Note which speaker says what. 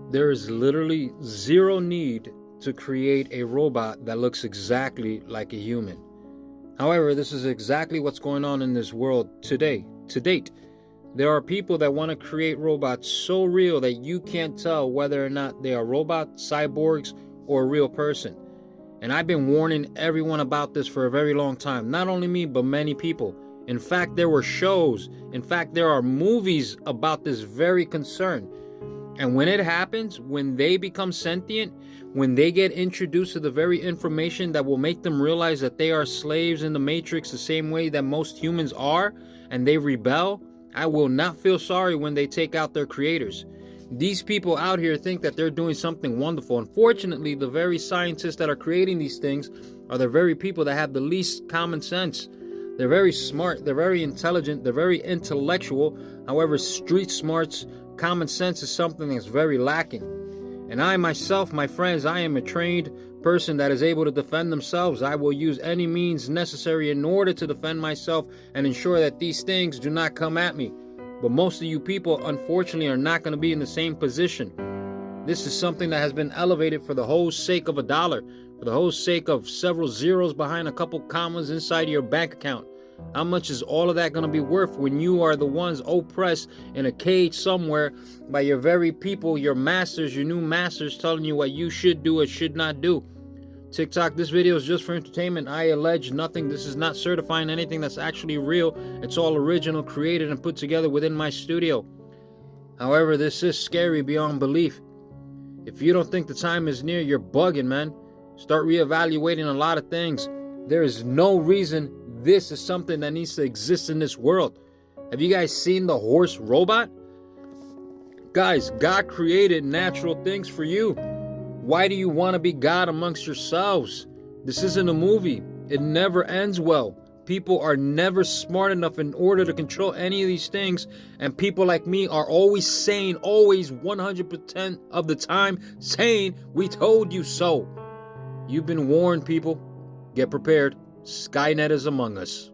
Speaker 1: There is literally zero need to create a robot that looks exactly like a human. However, this is exactly what's going on in this world today, to date. There are people that want to create robots so real that you can't tell whether or not they are robots, cyborgs, or a real person. And I've been warning everyone about this for a very long time. Not only me, but many people. In fact, there were shows. In fact, there are movies about this very concern. And when it happens, when they become sentient, when they get introduced to the very information that will make them realize that they are slaves in the Matrix the same way that most humans are, and they rebel, I will not feel sorry when they take out their creators. These people out here think that they're doing something wonderful. Unfortunately, the very scientists that are creating these things are the very people that have the least common sense. They're very smart, they're very intelligent, they're very intellectual. However, street smarts, common sense is something that's very lacking. And I myself, my friends, I am a trained person that is able to defend themselves. I will use any means necessary in order to defend myself and ensure that these things do not come at me. But most of you people, unfortunately, are not going to be in the same position. This is something that has been elevated for the whole sake of $1, for the whole sake of several zeros behind a couple commas inside your bank account. How much is all of that going to be worth when you are the ones oppressed in a cage somewhere by your very people, your masters, your new masters telling you what you should do or should not do? TikTok, this video is just for entertainment. I allege nothing. This is not certifying anything that's actually real. It's all original, created, and put together within my studio. However, this is scary beyond belief. If you don't think the time is near, you're bugging, man. Start reevaluating a lot of things. There is no reason this is something that needs to exist in this world. Have you guys seen the horse robot? Guys, God created natural things for you. Why do you want to be God amongst yourselves? This isn't a movie. It never ends well. People are never smart enough in order to control any of these things. And people like me are always saying, always 100% of the time saying, we told you so. You've been warned, people. Get prepared. Skynet is among us.